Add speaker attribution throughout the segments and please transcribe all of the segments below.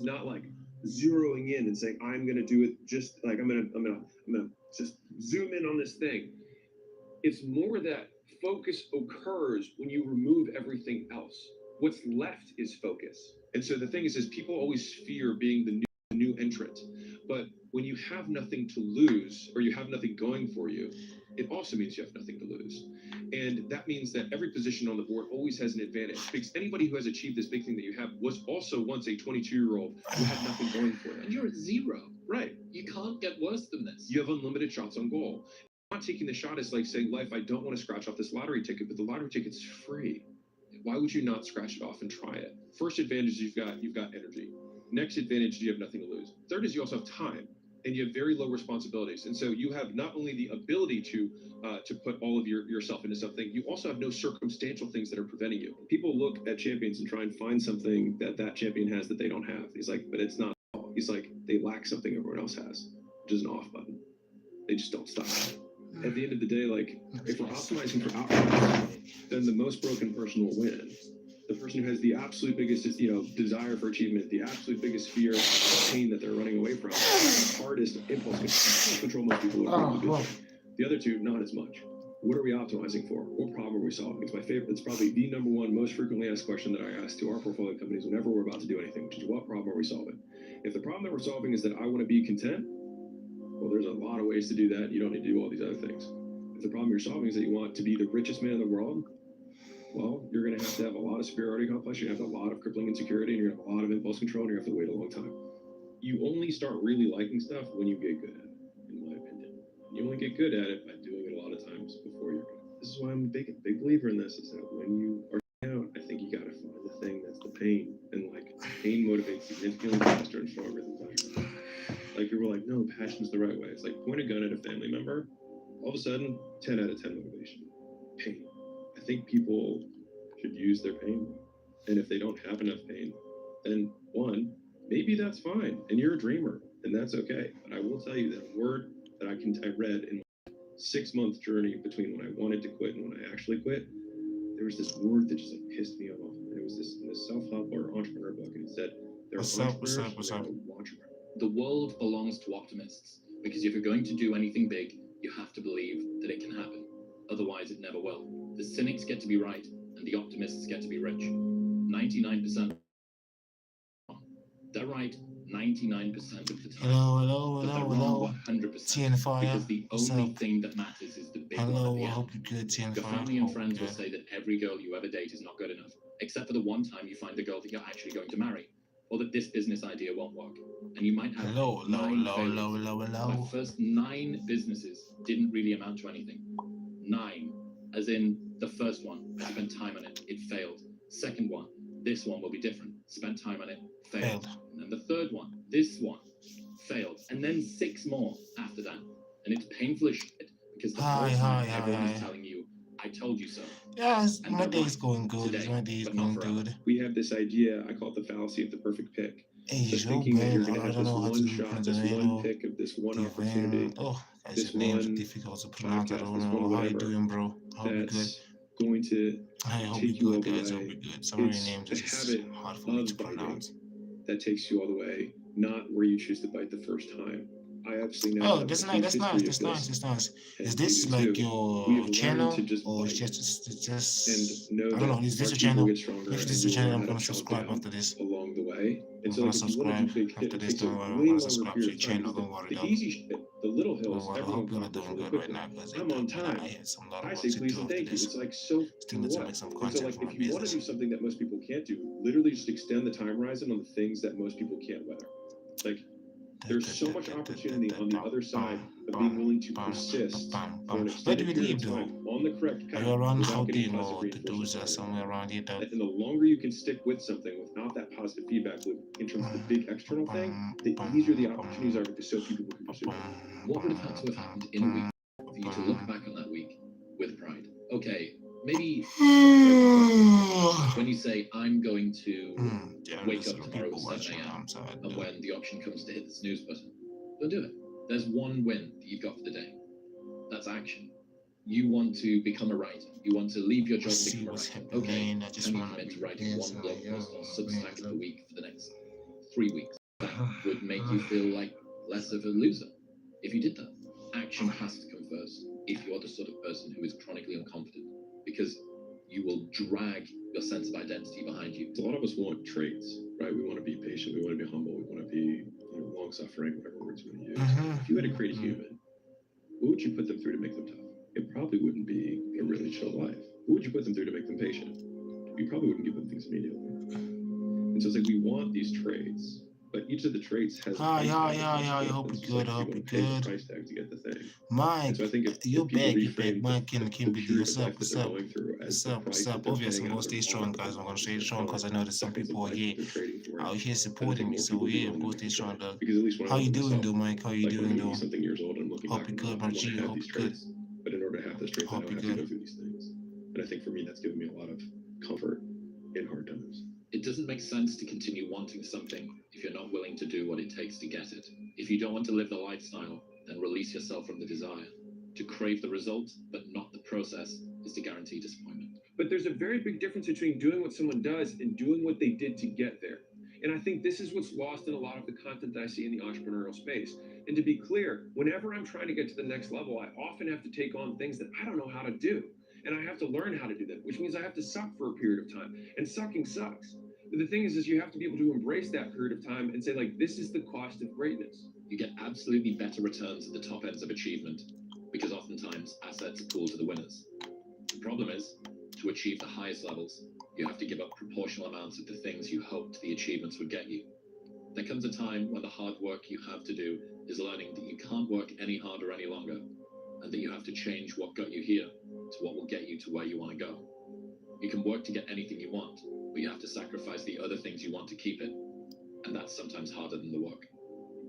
Speaker 1: not like zeroing in and saying I'm gonna do it just like I'm gonna just zoom in on this thing. It's more that focus occurs when you remove everything else. What's left is focus. And so the thing is people always fear being the new entrant. But when you have nothing to lose or you have nothing going for you, it also means you have nothing to lose. And that means that every position on the board always has an advantage because anybody who has achieved this big thing that you have was also once a 22-year-old who had nothing going for them. And you're at zero. Right. You can't get worse than this. You have unlimited shots on goal. Not taking the shot is like saying, life, I don't want to scratch off this lottery ticket, but the lottery ticket's free. Why would you not scratch it off and try it? First advantage is you've got energy. Next advantage is you have nothing to lose. Third is you also have time and you have very low responsibilities. And so you have not only the ability to put all of yourself into something, you also have no circumstantial things that are preventing you. People look at champions and try and find something that champion has that they don't have. He's like, but it's not. He's like, they lack something everyone else has, which is an off button. They just don't stop. At the end of the day, like, if we're optimizing for outcomes, then the most broken person will win. The person who has the absolute biggest, desire for achievement, the absolute biggest fear of pain that they're running away from, the hardest impulse control most people are really good. The other two, not as much. What are we optimizing for? What problem are we solving? It's my favorite. It's probably the number one most frequently asked question that I ask to our portfolio companies whenever we're about to do anything, which is what problem are we solving? If the problem that we're solving is that I want to be content, well, there's a lot of ways to do that. You don't need to do all these other things. If the problem you're solving is that you want to be the richest man in the world, well, you're going to have a lot of superiority complex. You're going to have a lot of crippling insecurity, and you're going to have a lot of impulse control, and you're going to have to wait a long time. You only start really liking stuff when you get good at it, in my opinion. You only get good at it by doing it a lot of times before you're good. This is why I'm a big believer in this, is that when you are out, I think you got to find the thing that's the pain. And like, pain motivates significantly faster and stronger than pleasure. Like, people are like, no, passion's the right way. It's like, point a gun at a family member, all of a sudden, 10 out of 10 motivation. Pain. I think people should use their pain more. And if they don't have enough pain, then one, maybe that's fine. And you're a dreamer, and that's okay. But I will tell you that a word that I read in my 6-month journey between when I wanted to quit and when I actually quit, there was this word that just like pissed me off. And it was this in this self-help or entrepreneur book, and it said, there are entrepreneurs and there are entrepreneurs. The world belongs to optimists, because if you're going to do anything big, you have to believe that it can happen. Otherwise, it never will. The cynics get to be right, and the optimists get to be rich. 99%. They're right 99% of the time.
Speaker 2: Hello.
Speaker 1: 100%. Because the only thing that matters is the big one at
Speaker 2: Hello,
Speaker 1: the
Speaker 2: I
Speaker 1: end.
Speaker 2: hope you're good,
Speaker 1: Your
Speaker 2: TNFire.
Speaker 1: family and friends will say that every girl you ever date is not good enough, except for the one time you find the girl that you're actually going to marry, or that this business idea won't work. And you might have nine failures. My first 9 businesses didn't really amount to anything. 9. As in, the first one, I spent time on it, it failed. Second one, this one will be different. Spent time on it, failed. And then the third one, this one, failed. And then 6 more after that. And it's painful as shit, because the whole time everyone is telling you, I told you so.
Speaker 2: Yes, my day is going good. My day is going good.
Speaker 1: We have this idea, I call it the fallacy of the perfect pick.
Speaker 2: Hey,
Speaker 1: So thinking that you're going to have this one shot, this one pick of this one opportunity, this one
Speaker 2: difficult to pronounce. I
Speaker 1: podcast,
Speaker 2: don't
Speaker 1: this
Speaker 2: know
Speaker 1: one
Speaker 2: how you
Speaker 1: whatever,
Speaker 2: doing, bro. I hope you're good.
Speaker 1: that's going to
Speaker 2: I hope
Speaker 1: take
Speaker 2: you're
Speaker 1: you all
Speaker 2: good,
Speaker 1: the
Speaker 2: guys. I hope
Speaker 1: way.
Speaker 2: you're good. Some of your
Speaker 1: It's
Speaker 2: names
Speaker 1: the
Speaker 2: is
Speaker 1: habit
Speaker 2: hard for me to
Speaker 1: of biting
Speaker 2: pronounce.
Speaker 1: that takes you all the way, not where you choose to bite the first time. I absolutely know.
Speaker 2: Oh, that's nice. That's nice. Is this like your channel, or it's just? I don't know. Is this a channel? If this is a channel, I'm gonna subscribe after this.
Speaker 1: Along the way, and
Speaker 2: I'm
Speaker 1: so
Speaker 2: gonna
Speaker 1: like if you want to
Speaker 2: subscribe
Speaker 1: do big,
Speaker 2: after
Speaker 1: it
Speaker 2: this.
Speaker 1: takes a
Speaker 2: Don't worry, I'm
Speaker 1: way
Speaker 2: gonna
Speaker 1: longer
Speaker 2: subscribe to
Speaker 1: period
Speaker 2: your
Speaker 1: of time.
Speaker 2: channel. Don't worry,
Speaker 1: The
Speaker 2: dog.
Speaker 1: easy shit, the little hills,
Speaker 2: I
Speaker 1: everyone
Speaker 2: hope you're not
Speaker 1: accomplishes
Speaker 2: doing
Speaker 1: really
Speaker 2: good right
Speaker 1: quickly.
Speaker 2: now, because
Speaker 1: I'm on time.
Speaker 2: I had some lot of
Speaker 1: I
Speaker 2: work
Speaker 1: say
Speaker 2: to
Speaker 1: please
Speaker 2: do
Speaker 1: and
Speaker 2: after
Speaker 1: thank you.
Speaker 2: this.
Speaker 1: It's like so
Speaker 2: Still need to
Speaker 1: what?
Speaker 2: make some
Speaker 1: And so
Speaker 2: content
Speaker 1: like
Speaker 2: for my
Speaker 1: if you want to
Speaker 2: business.
Speaker 1: do something that most people can't do, literally just extend the time horizon on the things that most people can't weather. Like there's so much opportunity on the other side of being willing to persist for an extended period of time on the correct path without getting positive reinforcement.
Speaker 2: Somewhere around here, though.
Speaker 1: And the longer you can stick with something without that positive feedback loop in terms of the big external thing, the easier the opportunities are because so few people can pursue it. What would have had to have happened in a week for you to look back on that week with pride? Okay, maybe when you say, I'm going to wake up tomorrow at 7 a.m. and when the option comes to hit the snooze button, don't do it. There's one win that you've got for the day. That's action. You want to become a writer. You want to leave your job and become a writer. Okay, I need to commit to writing one blog post on Substack a week for the next
Speaker 3: 3 weeks. That would make you feel like less of a loser if you did that. Action has to come first if you're the sort of person who is chronically unconfident, because you will drag your sense of identity behind you.
Speaker 1: A lot of us want traits, right? We want to be patient, we want to be humble, we want to be long-suffering, whatever words you want to use. If you had to create a human, what would you put them through to make them tough? It probably wouldn't be a really chill life. What would you put them through to make them patient? You probably wouldn't give them things immediately. And so it's like we want these traits, but each of the traits has a price tag.
Speaker 2: I hope you're good. I hope you're good.
Speaker 1: Price tag to get the thing.
Speaker 2: Mike,
Speaker 1: so I think
Speaker 2: you're back. Mike,
Speaker 1: can
Speaker 2: be what's up? What's up? What's up? Obviously, I'm gonna stay strong, guys. I'm gonna stay strong because I know that some people are here out here supporting me. So yeah, I'm gonna stay strong, though. How you doing, though, Mike? How you doing, though? Hope you're good, my G. Hope you're good.
Speaker 1: But in order to have this traits, I know I have to go through these things. And I think for me, that's given me a lot of comfort in hard times.
Speaker 3: It doesn't make sense to continue wanting something if you're not willing to do what it takes to get it. If you don't want to live the lifestyle, then release yourself from the desire. To crave the result, but not the process, is to guarantee disappointment.
Speaker 1: But there's a very big difference between doing what someone does and doing what they did to get there. And I think this is what's lost in a lot of the content that I see in the entrepreneurial space. And to be clear, whenever I'm trying to get to the next level, I often have to take on things that I don't know how to do. And I have to learn how to do that, which means I have to suck for a period of time. And sucking sucks. But the thing is you have to be able to embrace that period of time and say, like, this is the cost of greatness.
Speaker 3: You get absolutely better returns at the top ends of achievement, because oftentimes assets are pooled to the winners. The problem is, to achieve the highest levels, you have to give up proportional amounts of the things you hoped the achievements would get you. There comes a time when the hard work you have to do is learning that you can't work any harder any longer, and that you have to change what got you here to what will get you to where you want to go. You can work to get anything you want, but you have to sacrifice the other things you want to keep it, and that's sometimes harder than the work.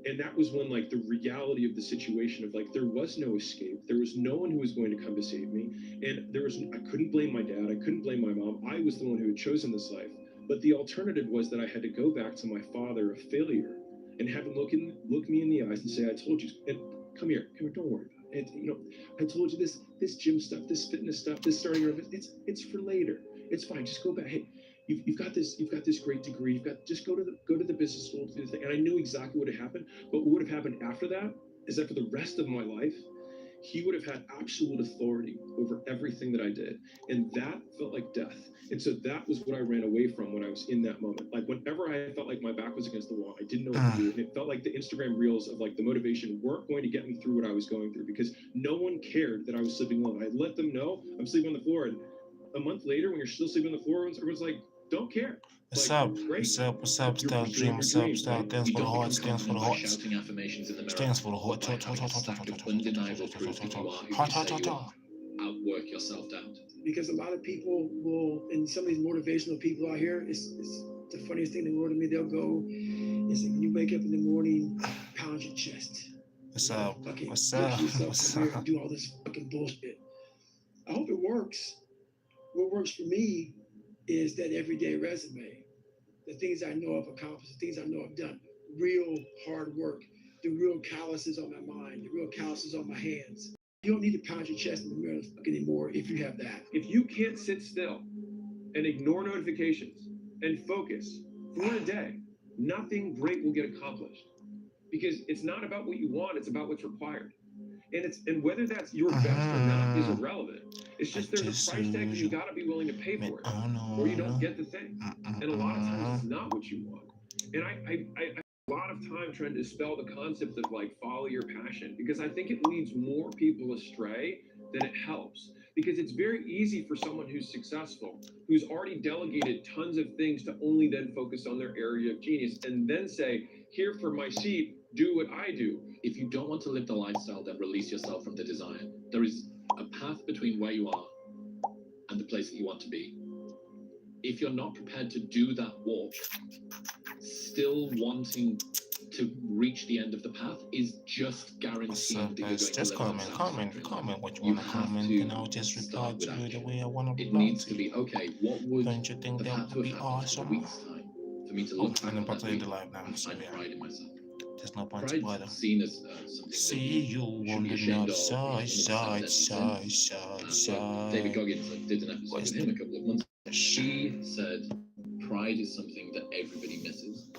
Speaker 1: And that was when, like, the reality of the situation of, like, there was no escape. There was no one who was going to come to save me. And I couldn't blame my dad. I couldn't blame my mom. I was the one who had chosen this life. But the alternative was that I had to go back to my father, a failure, and have him look me in the eyes and say, I told you, and come here, don't worry about it. And, I told you this gym stuff, this fitness stuff, this starting your business, it's for later. It's fine. Just go back. Hey, you've got this great degree. Just go to the business school to do the thing. And I knew exactly what had happened. But what would have happened after that is that for the rest of my life, he would have had absolute authority over everything that I did. And that felt like death. And so that was what I ran away from when I was in that moment. Like, whenever I felt like my back was against the wall, I didn't know what to do. And it felt like the Instagram reels of, like, the motivation weren't going to get me through what I was going through, because no one cared that I was sleeping alone. I let them know I'm sleeping on the floor. And a month later, when you're still sleeping on the floor, everyone's like, don't care.
Speaker 2: What's up? What's up? What's up? Star Dream. What's up? Star Dance for the Heart. Stands for the Heart.
Speaker 3: Shouting affirmations in the mirror.
Speaker 2: Stands for the Heart.
Speaker 3: Hot. Outwork your self-doubt.
Speaker 4: Because a lot of people will, and some of these motivational people out here, it's the funniest thing in the world to me. They'll go, it's like when you wake up in the morning, pound your chest.
Speaker 2: What's up?
Speaker 4: Okay,
Speaker 2: What's up?
Speaker 4: What's up? Do all this fucking bullshit. I hope it works. What works for me is that everyday resume, the things I know I've accomplished, the things I know I've done, real hard work, the real calluses on my mind, the real calluses on my hands. You don't need to pound your chest in the mirror anymore if you have that.
Speaker 1: If you can't sit still and ignore notifications and focus for a day, nothing great will get accomplished. Because it's not about what you want, it's about what's required. And whether that's your best or not is irrelevant. It's just there's a price tag that you gotta be willing to pay for it, or you don't get the thing. And a lot of times it's not what you want. And I a lot of time trying to dispel the concept of, like, follow your passion, because I think it leads more people astray than it helps. Because it's very easy for someone who's successful, who's already delegated tons of things, to only then focus on their area of genius and then say, here for my seat, do what I do.
Speaker 3: If you don't want to live the lifestyle, then release yourself from the desire. There is a path between where you are and the place that you want to be. If you're not prepared to do that walk, still wanting to reach the end of the path is just guaranteeing that you're going to
Speaker 2: just comment what you want to comment, and I'll just reply to you the way I want to
Speaker 3: It
Speaker 2: reply
Speaker 3: needs
Speaker 2: to
Speaker 3: to
Speaker 2: you.
Speaker 3: be, okay, what would
Speaker 2: Don't you think
Speaker 3: have
Speaker 2: that
Speaker 3: had to
Speaker 2: would
Speaker 3: have
Speaker 2: be
Speaker 3: happened in a
Speaker 2: awesome?
Speaker 3: week's time for me to look back
Speaker 2: I'm
Speaker 3: on
Speaker 2: about
Speaker 3: that
Speaker 2: to end
Speaker 3: week
Speaker 2: the live now,
Speaker 3: and
Speaker 2: so
Speaker 3: find
Speaker 2: yeah.
Speaker 3: pride in myself?
Speaker 2: There's no point to bother.
Speaker 3: Pride's seen as something
Speaker 2: See
Speaker 3: that
Speaker 2: you
Speaker 3: should
Speaker 2: on
Speaker 3: be
Speaker 2: the
Speaker 3: ashamed
Speaker 2: north
Speaker 3: of,
Speaker 2: side,
Speaker 3: some of the stuff but David
Speaker 2: side.
Speaker 3: Goggins, I did an episode with him a couple of months ago. She said pride is something that everybody misses,